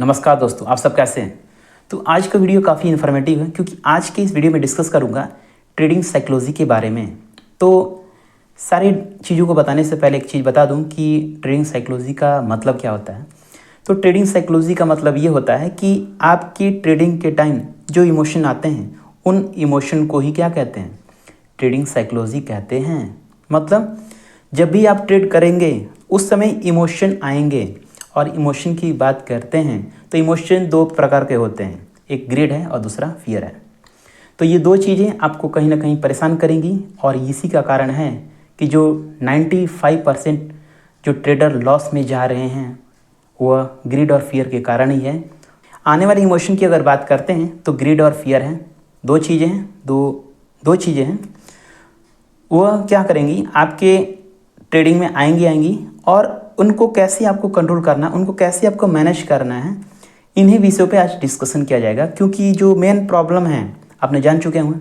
नमस्कार दोस्तों, आप सब कैसे हैं। तो आज का वीडियो काफ़ी इन्फॉर्मेटिव है क्योंकि आज के इस वीडियो में डिस्कस करूंगा ट्रेडिंग साइकोलॉजी के बारे में। तो सारी चीज़ों को बताने से पहले एक चीज़ बता दूं कि ट्रेडिंग साइकोलॉजी का मतलब क्या होता है। तो ट्रेडिंग साइकोलॉजी का मतलब ये होता है कि आपकी ट्रेडिंग के टाइम जो इमोशन आते हैं उन इमोशन को ही क्या कहते हैं, ट्रेडिंग साइकोलॉजी कहते हैं। मतलब जब भी आप ट्रेड करेंगे उस समय इमोशन आएंगे, और इमोशन की बात करते हैं तो इमोशन दो प्रकार के होते हैं, एक ग्रीड है और दूसरा फियर है। तो ये दो चीज़ें आपको कहीं ना कहीं परेशान करेंगी और इसी का कारण है कि जो 95% जो ट्रेडर लॉस में जा रहे हैं वह ग्रीड और फियर के कारण ही है। आने वाले इमोशन की अगर बात करते हैं तो ग्रीड और फियर हैं, दो चीज़ें हैं, दो चीज़ें हैं। वह क्या करेंगी, आपके ट्रेडिंग में आएंगी और उनको कैसे आपको कंट्रोल करना है, उनको कैसे आपको मैनेज करना है, इन्हीं विषयों पे आज डिस्कशन किया जाएगा। क्योंकि जो मेन प्रॉब्लम है आपने जान चुके होंगे।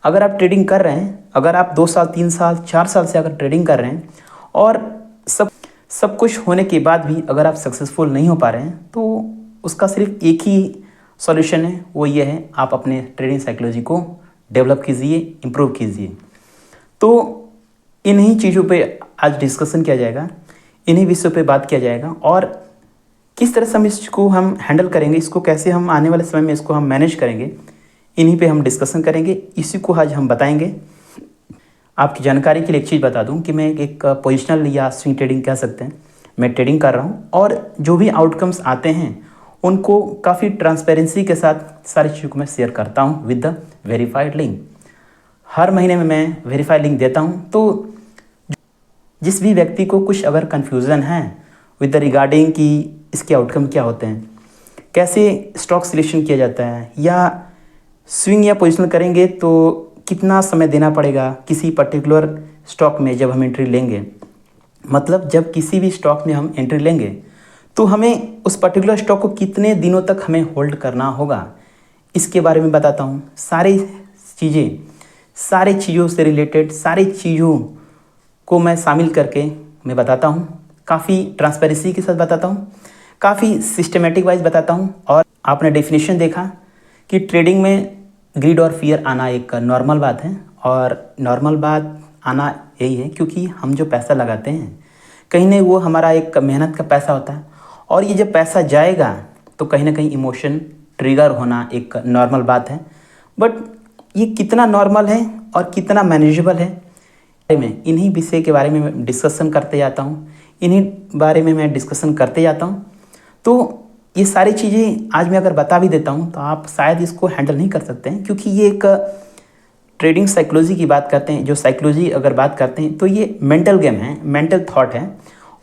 अगर आप ट्रेडिंग कर रहे हैं, अगर आप 2 साल 3 साल 4 साल से अगर ट्रेडिंग कर रहे हैं और सब कुछ होने के बाद भी अगर आप सक्सेसफुल नहीं हो पा रहे हैं तो उसका सिर्फ एक ही सॉल्यूशन है, वो ये है आप अपने ट्रेडिंग साइकोलॉजी को डेवलप कीजिए, इम्प्रूव कीजिए। तो इन्हीं चीज़ों पे आज डिस्कशन किया जाएगा, इन्हीं विषयों पे बात किया जाएगा और किस तरह से हम इसको हम हैंडल करेंगे, इसको कैसे हम आने वाले समय में इसको हम मैनेज करेंगे, इन्हीं पे हम डिस्कशन करेंगे। इसी को आज हम बताएंगे। आपकी जानकारी के लिए एक चीज़ बता दूं कि मैं एक पोजिशनल या स्विंग ट्रेडिंग कह सकते हैं, मैं ट्रेडिंग कर रहा हूं और जो भी आउटकम्स आते हैं उनको काफ़ी ट्रांसपेरेंसी के साथ सारी चीज़ों को मैं शेयर करता हूँ विद द वेरीफाइड लिंक। हर महीने में मैं वेरीफाइड लिंक देता हूँ। तो जिस भी व्यक्ति को कुछ अगर कन्फ्यूज़न है विद द रिगार्डिंग कि इसके आउटकम क्या होते हैं, कैसे स्टॉक सिलेक्शन किया जाता है, या स्विंग या पोजिशनल करेंगे तो कितना समय देना पड़ेगा किसी पर्टिकुलर स्टॉक में जब हम एंट्री लेंगे, मतलब जब किसी भी स्टॉक में हम एंट्री लेंगे तो हमें उस पर्टिकुलर स्टॉक को कितने दिनों तक हमें होल्ड करना होगा, इसके बारे में बताता हूँ। सारी चीज़ों से रिलेटेड सारी चीज़ों को मैं शामिल करके मैं बताता हूँ, काफ़ी ट्रांसपेरेंसी के साथ बताता हूँ, काफ़ी सिस्टमेटिक वाइज बताता हूँ। और आपने डेफिनेशन देखा कि ट्रेडिंग में ग्रीड और फियर आना एक नॉर्मल बात है, और नॉर्मल बात आना यही है क्योंकि हम जो पैसा लगाते हैं कहीं ना वो हमारा एक मेहनत का पैसा होता है, और ये जब पैसा जाएगा तो कहीं ना कहीं इमोशन ट्रिगर होना एक नॉर्मल बात है। बट ये कितना नॉर्मल है और कितना मैनेजेबल है, में इन्हीं विषय के बारे में मैं डिस्कशन करते जाता हूँ, इन्हीं बारे में मैं डिस्कशन करते जाता हूँ। तो ये सारी चीज़ें आज मैं अगर बता भी देता हूँ तो आप शायद इसको हैंडल नहीं कर सकते हैं, क्योंकि ये एक ट्रेडिंग साइकोलॉजी की बात करते हैं। जो साइकोलॉजी अगर बात करते हैं तो ये मेंटल गेम है, मेंटल थॉट है,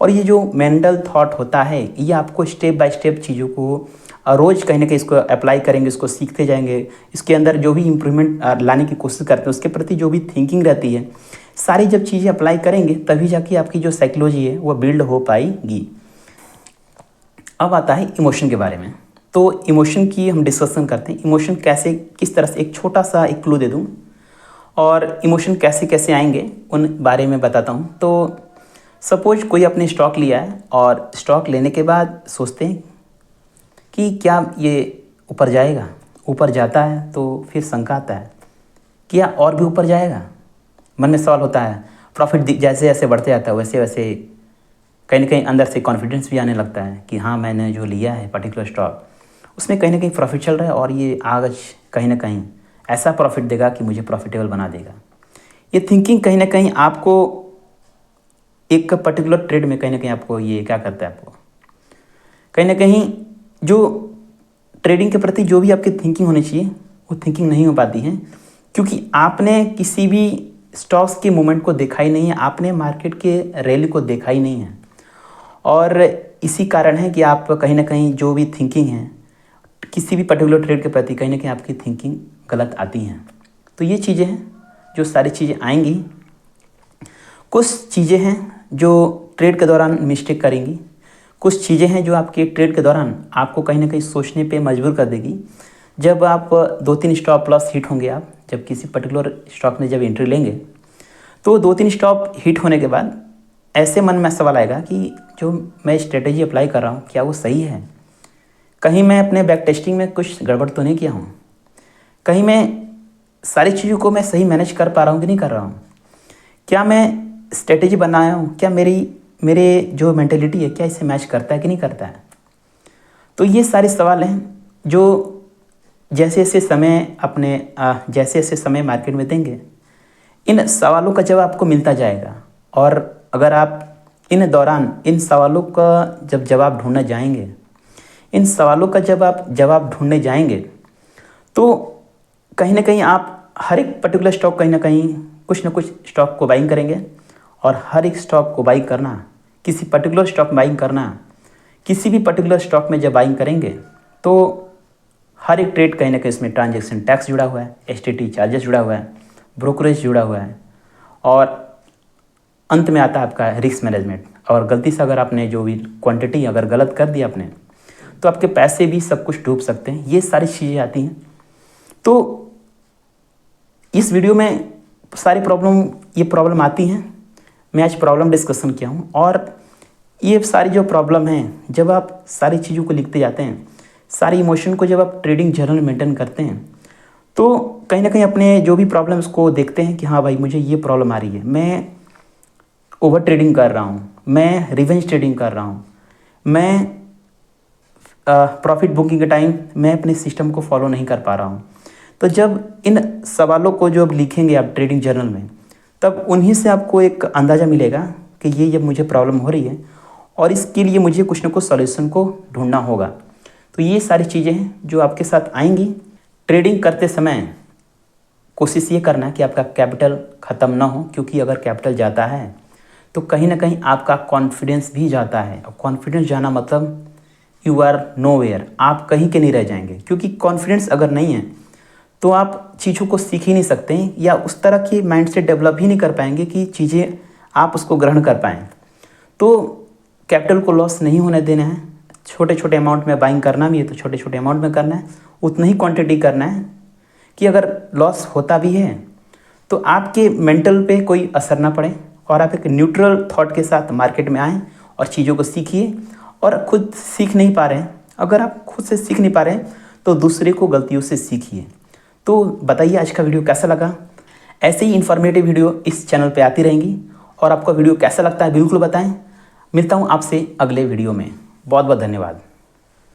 और ये जो मेंटल थॉट होता है ये आपको स्टेप बाय स्टेप चीज़ों को रोज़ कहीं ना कहीं इसको अप्लाई करेंगे, इसको सीखते जाएंगे, इसके अंदर जो भी इम्प्रूवमेंट लाने की कोशिश करते हैं उसके प्रति जो भी थिंकिंग रहती है, सारी जब चीज़ें अप्लाई करेंगे तभी जाके आपकी जो साइकोलॉजी है वो बिल्ड हो पाएगी। अब आता है इमोशन के बारे में। तो इमोशन की हम डिस्कशन करते हैं, इमोशन कैसे किस तरह से, एक छोटा सा एक क्लू दे दूं और इमोशन कैसे कैसे आएंगे उन बारे में बताता हूं। तो सपोज कोई अपने स्टॉक लिया है और स्टॉक लेने के बाद सोचते हैं कि क्या ये ऊपर जाएगा, ऊपर जाता है तो फिर शंका आता है क्या और भी ऊपर जाएगा, मन में सवाल होता है। प्रॉफिट जैसे जैसे बढ़ते जाता है वैसे वैसे कहीं ना कहीं अंदर से कॉन्फिडेंस भी आने लगता है कि हाँ मैंने जो लिया है पर्टिकुलर स्टॉक उसमें कहीं ना कहीं प्रॉफिट चल रहा है और ये आज कहीं ना कहीं ऐसा प्रॉफिट देगा कि मुझे प्रॉफिटेबल बना देगा। ये थिंकिंग कहीं ना कहीं आपको एक पर्टिकुलर ट्रेड में कहीं ना कहीं आपको ये क्या करता है, आपको कहीं ना कहीं जो ट्रेडिंग के प्रति जो भी आपकी थिंकिंग होनी चाहिए वो थिंकिंग नहीं हो पाती है, क्योंकि आपने किसी भी स्टॉक्स के मूवमेंट को देखा ही नहीं है, आपने मार्केट के रैली को देखा ही नहीं है, और इसी कारण है कि आप कहीं ना कहीं जो भी थिंकिंग है किसी भी पर्टिकुलर ट्रेड के प्रति कहीं ना कहीं आपकी थिंकिंग गलत आती हैं। तो ये चीज़ें हैं जो सारी चीज़ें आएंगी। कुछ चीज़ें हैं जो ट्रेड के दौरान मिस्टेक करेंगी, कुछ चीज़ें हैं जो आपके ट्रेड के दौरान आपको कहीं ना कहीं सोचने पे मजबूर कर देगी। जब आप 2-3 स्टॉप लॉस हिट होंगे, आप जब किसी पर्टिकुलर स्टॉक में जब एंट्री लेंगे तो 2-3 स्टॉप हिट होने के बाद ऐसे मन में सवाल आएगा कि जो मैं स्ट्रेटेजी अप्लाई कर रहा हूँ क्या वो सही है, कहीं मैं अपने बैक टेस्टिंग में कुछ गड़बड़ तो नहीं किया हूँ, कहीं मैं सारी चीज़ों को मैं सही मैनेज कर पा रहा हूँ कि नहीं कर रहा हूँ, क्या मैं स्ट्रेटेजी बनाया हूँ, क्या मेरे जो मेंटेलिटी है क्या इसे मैच करता है कि नहीं करता है। तो ये सारे सवाल हैं जो जैसे जैसे समय मार्केट में देंगे, इन सवालों का जवाब आपको मिलता जाएगा। और अगर आप इन दौरान इन सवालों का जब जवाब ढूंढने जाएंगे, इन सवालों का जब आप जवाब ढूंढने जाएंगे, तो कहीं ना कहीं आप हर एक पर्टिकुलर स्टॉक कहीं ना कहीं कुछ ना कुछ स्टॉक को बाइंग करेंगे। और हर एक स्टॉक को बाइंग करना, किसी पर्टिकुलर स्टॉक बाइंग करना, किसी भी पर्टिकुलर स्टॉक में जब बाइंग करेंगे तो हर एक ट्रेड कहीं ना कहीं इसमें ट्रांजैक्शन टैक्स जुड़ा हुआ है, एसटीटी चार्जेस जुड़ा हुआ है, ब्रोकरेज जुड़ा हुआ है, और अंत में आता है आपका रिस्क मैनेजमेंट। और गलती से अगर आपने जो भी क्वांटिटी अगर गलत कर दी आपने, तो आपके पैसे भी सब कुछ डूब सकते हैं। ये सारी चीज़ें आती हैं। तो इस वीडियो में ये प्रॉब्लम आती हैं। मैं आज प्रॉब्लम डिस्कशन किया हूँ। और ये सारी जो प्रॉब्लम हैं, जब आप सारी चीज़ों को लिखते जाते हैं, सारी इमोशन को जब आप ट्रेडिंग जर्नल मेंटेन करते हैं, तो कहीं ना कहीं अपने जो भी प्रॉब्लम्स को देखते हैं कि हाँ भाई मुझे ये प्रॉब्लम आ रही है, मैं ओवर ट्रेडिंग कर रहा हूँ, मैं रिवेंज ट्रेडिंग कर रहा हूँ, मैं प्रॉफिट बुकिंग के टाइम मैं अपने सिस्टम को फॉलो नहीं कर पा रहा हूँ। तो जब इन सवालों को जो अब लिखेंगे आप ट्रेडिंग जर्नल में, तब उन्हीं से आपको एक अंदाज़ा मिलेगा कि ये जब मुझे प्रॉब्लम हो रही है और इसके लिए मुझे कुछ ना कुछ सॉल्यूशन को ढूंढना होगा। तो ये सारी चीज़ें हैं जो आपके साथ आएंगी। ट्रेडिंग करते समय कोशिश ये करना कि आपका कैपिटल ख़त्म ना हो, क्योंकि अगर कैपिटल जाता है तो कहीं ना कहीं आपका कॉन्फिडेंस भी जाता है। और कॉन्फिडेंस जाना मतलब यू आर नोवेयर, आप कहीं के नहीं रह जाएंगे। क्योंकि कॉन्फिडेंस अगर नहीं है तो आप चीज़ों को सीख ही नहीं सकते हैं, या उस तरह की माइंडसेट डेवलप ही नहीं कर पाएंगे कि चीज़ें आप उसको ग्रहण कर पाएँ। तो कैपिटल को लॉस नहीं होने देना है। छोटे छोटे अमाउंट में बाइंग करना भी है तो छोटे छोटे अमाउंट में करना है, उतना ही क्वांटिटी करना है कि अगर लॉस होता भी है तो आपके मेंटल पे कोई असर ना पड़े, और आप एक न्यूट्रल थॉट के साथ मार्केट में आएँ और चीज़ों को सीखिए। और खुद सीख नहीं पा रहे हैं, अगर आप खुद से सीख नहीं पा रहे हैं तो दूसरे को गलतियों से सीखिए। तो बताइए आज का वीडियो कैसा लगा। ऐसे ही इन्फॉर्मेटिव वीडियो इस चैनल पे आती रहेंगी। और आपका वीडियो कैसा लगता है बिल्कुल बताएं। मिलता हूँ आपसे अगले वीडियो में। बहुत बहुत धन्यवाद।